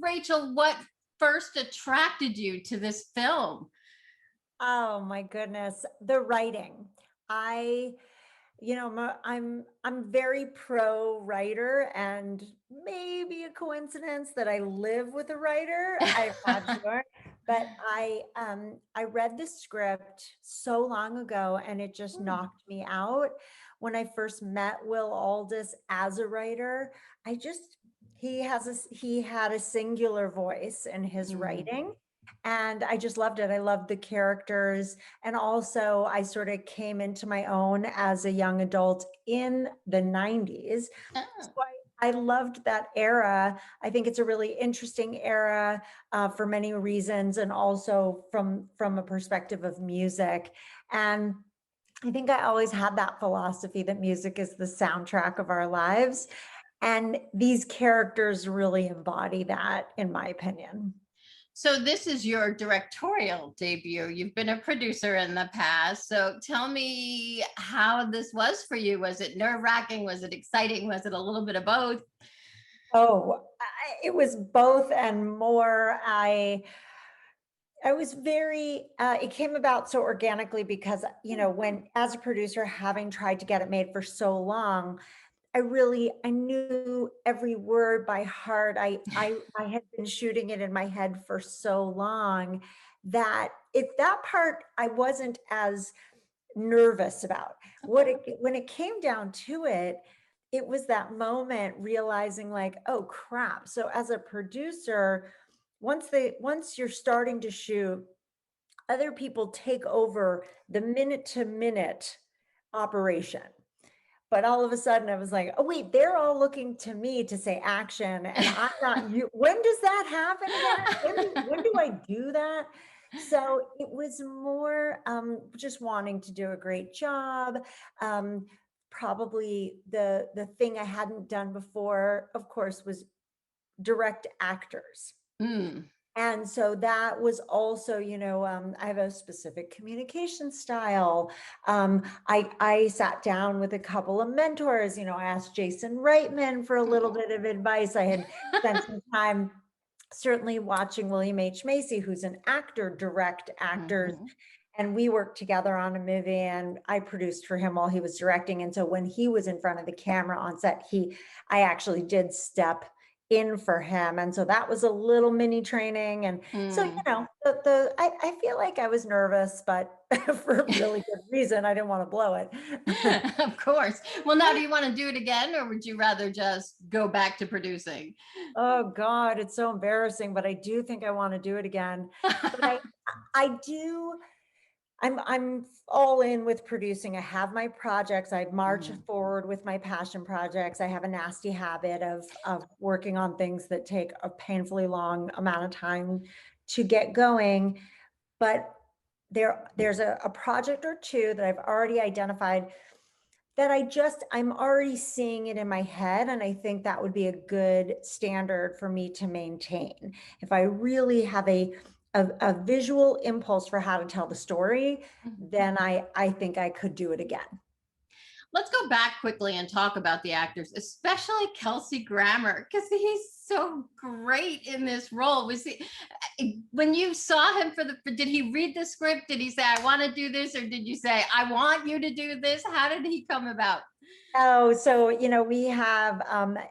Rachel, what first attracted you to this film? Oh my goodness, the writing. I, I'm very pro writer, and maybe a coincidence that I live with a writer. I'm not sure, but I read the script so long ago, and it just knocked me out. When I first met Will Aldis as a writer, I just he had a singular voice in his Mm. writing. And I just loved it. I loved the characters. And also, I sort of came into my own as a young adult in the 90s. So Oh. I loved that era. I think it's a really interesting era for many reasons, and also from a perspective of music. And I think I always had that philosophy that music is the soundtrack of our lives. And these characters really embody that, in my opinion. So this is your directorial debut. You've been a producer in the past. So tell me how this was for you. Was it nerve-wracking? Was it exciting? Was it a little bit of both? Oh, it was both and more. I was very, it came about so organically because, when as a producer, having tried to get it made for so long, I knew every word by heart. I had been shooting it in my head for so long that that part I wasn't as nervous about. When it came down to it, it was that moment realizing like, oh crap. So as a producer, once you're starting to shoot, other people take over the minute to minute operation. But all of a sudden I was like, oh wait, they're all looking to me to say action, and I'm not you. When does that happen again? When do I do that? So it was more just wanting to do a great job. Um, Probably the thing I hadn't done before, of course, was direct actors. Mm. And so that was also, I have a specific communication style. I sat down with a couple of mentors. I asked Jason Reitman for a little bit of advice. I had spent some time certainly watching William H. Macy, who's an actor, direct actors. Mhm. And we worked together on a movie, and I produced for him while he was directing. And so when he was in front of the camera on set, I actually did step in for him. And so that was a little mini training. And so, Mm. I feel like I was nervous, but for a really good reason. I didn't want to blow it. Of course. Well, now do you want to do it again, or would you rather just go back to producing? Oh God, it's so embarrassing, but I do think I want to do it again. But I do. I'm all in with producing. I have my projects. I march Mm. forward with my passion projects. I have a nasty habit of working on things that take a painfully long amount of time to get going. But there's a project or two that I've already identified that I'm already seeing it in my head. And I think that would be a good standard for me to maintain. If I really have a visual impulse for how to tell the story, Mhm. then I think I could do it again. Let's go back quickly and talk about the actors, especially Kelsey Grammer, because he's so great in this role. Was he, when you saw him did he read the script? Did he say, I want to do this? Or did you say, I want you to do this? How did he come about? Oh, so we have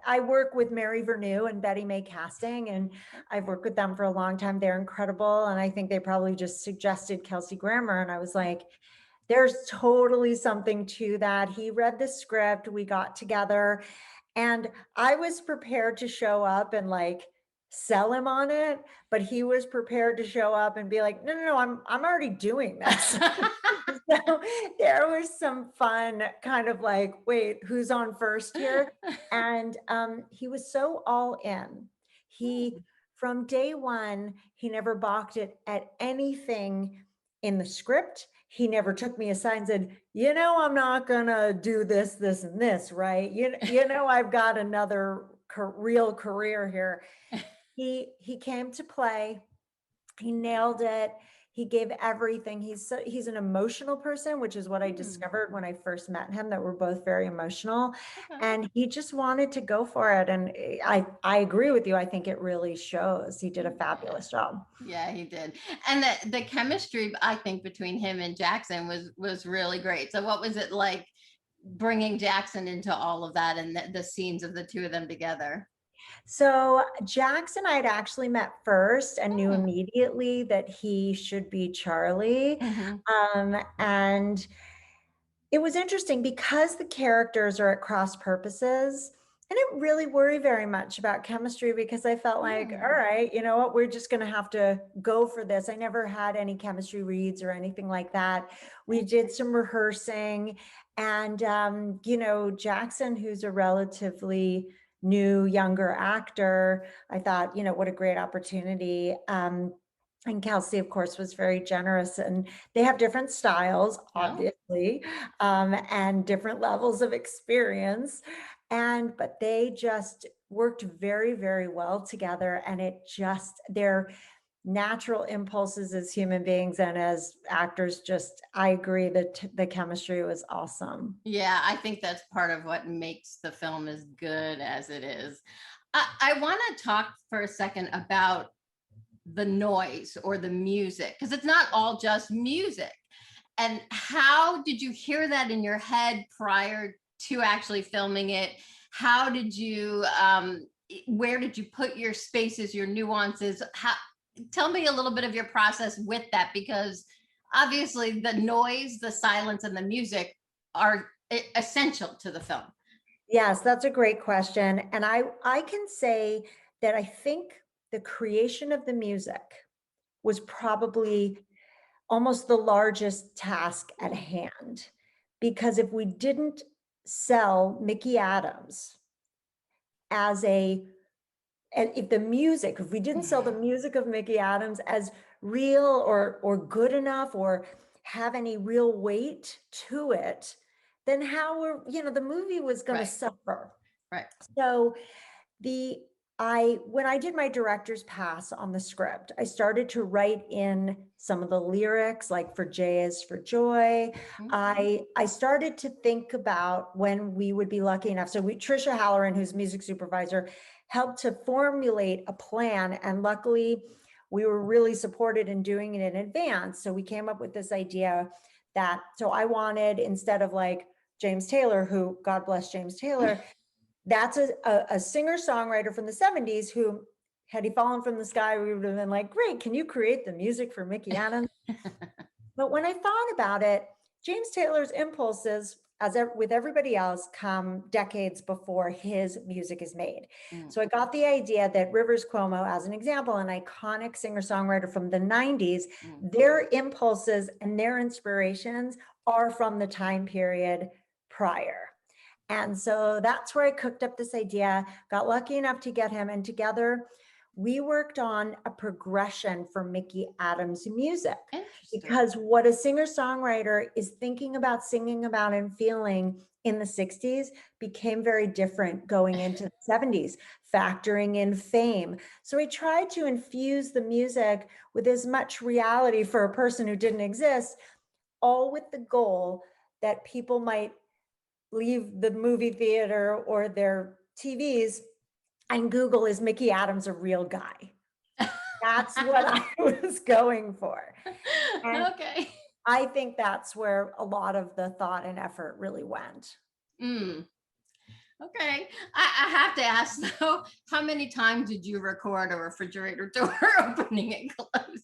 I work with Mary Vernew and Betty May Casting, and I've worked with them for a long time. They're incredible. And I think they probably just suggested Kelsey Grammer. And I was like, there's totally something to that. He read the script, we got together, and I was prepared to show up and like sell him on it, but he was prepared to show up and be like, no, no, no, I'm already doing this. So there was some fun kind of like, wait, who's on first here? And he was so all in. He, from day one, he never balked at anything in the script. He never took me aside and said, I'm not gonna do this, this, and this, right? I've got another real career here. He came to play. He nailed it. He gave everything. He's an emotional person, which is what I Hmm, discovered when I first met him, that we're both very emotional. okay. And he just wanted to go for it. And I agree with you. I think it really shows. He did a Yeah. fabulous job. Yeah, he did. And the chemistry, I think, between him and Jackson was really great. So what was it like bringing Jackson into all of that and the scenes of the two of them together? So Jackson, I had actually met first and knew Hmm. immediately that he should be Charlie. Hmm. And it was interesting because the characters are at cross purposes. I didn't really worry very much about chemistry because I felt like, all Hmm. right, you know what, we're just going to have to go for this. I never had any chemistry reads or anything like that. We did some rehearsing, and, Jackson, who's a relatively new, younger actor, I thought, what a great opportunity. And Kelsey, of course, was very generous, and they have different styles, No. obviously, and different levels of experience. But they just worked very, very well together. And their natural impulses as human beings and as actors, I agree that the chemistry was awesome. Yeah, I think that's part of what makes the film as good as it is. I want to talk for a second about the noise or the music, because it's not all just music. And how did you hear that in your head prior to actually filming it? How did you, where did you put your spaces, your nuances? Tell me a little bit of your process with that, because obviously the noise, the silence, and the music are essential to the film. Yes, that's a great question. And I can say that I think the creation of the music was probably almost the largest task at Hmm. hand. Because if we didn't sell Micky Adams as and if we didn't sell the music of Micky Adams as real or good enough or have any real weight to it, then the movie was going to Right, suffer. right. So the when I did my director's pass on the script, I started to write in some of the lyrics, like for J is for joy. Mhm. I started to think about when we would be lucky enough. So Trisha Halloran, who's music supervisor, helped to formulate a plan, and luckily we were really supported in doing it in advance. So we came up with this idea so I wanted, instead of like James Taylor, who, God bless James Taylor, that's a singer-songwriter from the 70s who, had he fallen from the sky, we would have been like, great, can you create the music for Micky Adams? But when I thought about it, James Taylor's impulses, with everybody else, come decades before his music is made. Mm, So I got the idea that Rivers Cuomo, as an example, an iconic singer-songwriter from the 90s, mm. their impulses and their inspirations are from the time period prior. And so that's where I cooked up this idea, got lucky enough to get him, and together we worked on a progression for Micky Adams' music. Interesting. Because what a singer-songwriter is thinking about, singing about, and feeling in the 60s became very different going into the 70s, factoring in fame. So we tried to infuse the music with as much reality for a person who didn't exist, all with the goal that people might leave the movie theater or their TVs and Google, is Micky Adams a real guy? That's what I was going for. And Okay. I think that's where a lot of the thought and effort really went. Mm, okay. I have to ask though, how many times did you record a refrigerator door opening and closing?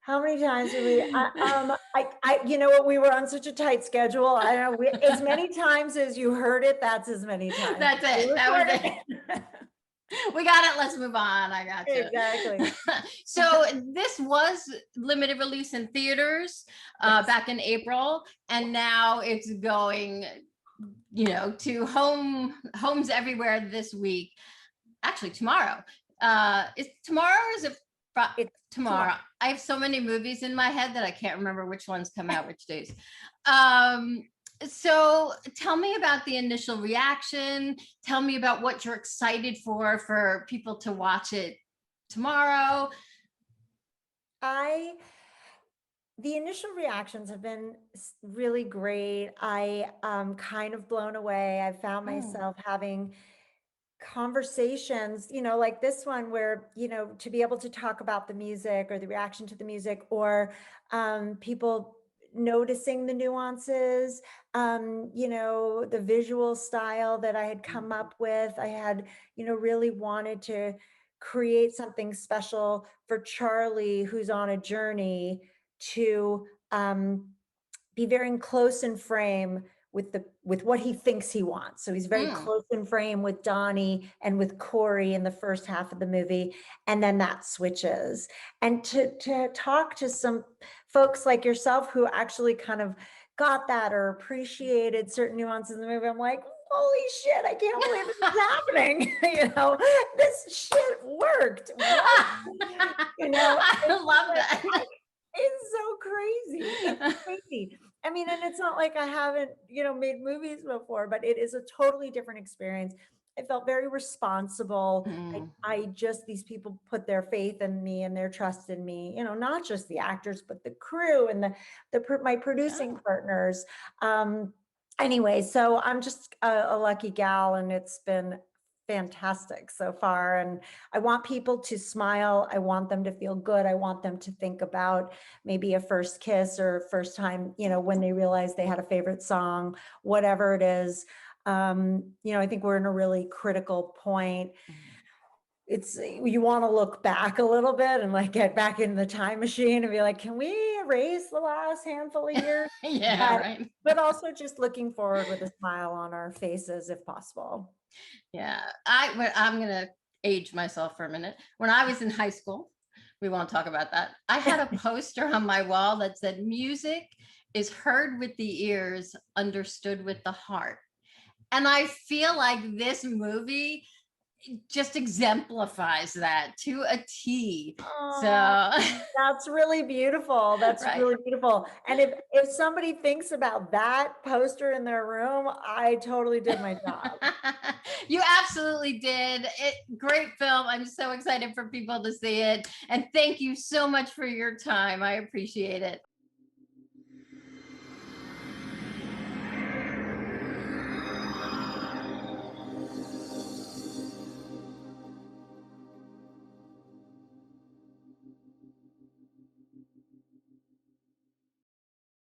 How many times did we, you know what, we were on such a tight schedule. I don't know, as many times as you heard it, that's as many times That's we it. That was recorded it. it. We got it. Let's move on. I gotcha. Exactly. So this was limited release in theaters Yes. back in April, and now it's going, to homes everywhere this week. Actually, tomorrow. Is tomorrow? Or is it It's tomorrow? tomorrow. I have so many movies in my head that I can't remember which ones come out which days. Um, so tell me about the initial reaction. Tell me about what you're excited for people to watch it tomorrow. I The initial reactions have been really great. I kind of blown away. I found Mm, myself having conversations, like this one where, to be able to talk about the music or the reaction to the music, or people noticing the nuances, the visual style that I had come up with. I had, really wanted to create something special for Charlie, who's on a journey to be very close in frame with what he thinks he wants. So he's very mm. close in frame with Donnie and with Corey in the first half of the movie, and then that switches. And to talk to some folks like yourself who actually kind of got that or appreciated certain nuances in the movie, I'm like, holy shit, I can't believe this is happening. This shit worked. What? I It's love like, that. it's so crazy. It's crazy. I mean, and it's not like I haven't, made movies before, but it is a totally different experience. I felt very responsible. Mm, These people put their faith in me and their trust in me, not just the actors, but the crew and my producing yeah. partners. Anyway, so I'm just a lucky gal, and it's been fantastic so far. And I want people to smile. I want them to feel good. I want them to think about maybe a first kiss or first time, when they realize they had a favorite song, whatever it is. I think we're in a really critical point. Mm. You want to look back a little bit and like get back in the time machine and be like, can we erase the last handful of years? Yeah, But right. but also just looking forward with a smile on our faces if possible. Yeah, I'm gonna age myself for a minute. When I was in high school, we won't talk about that. I had a poster on my wall that said, "Music is heard with the ears, understood with the heart." And I feel like this movie just exemplifies that to a T. So, That's really beautiful. That's right. really beautiful. And if somebody thinks about that poster in their room, I totally did my job. You absolutely did. Great film. I'm so excited for people to see it. And thank you so much for your time. I appreciate it.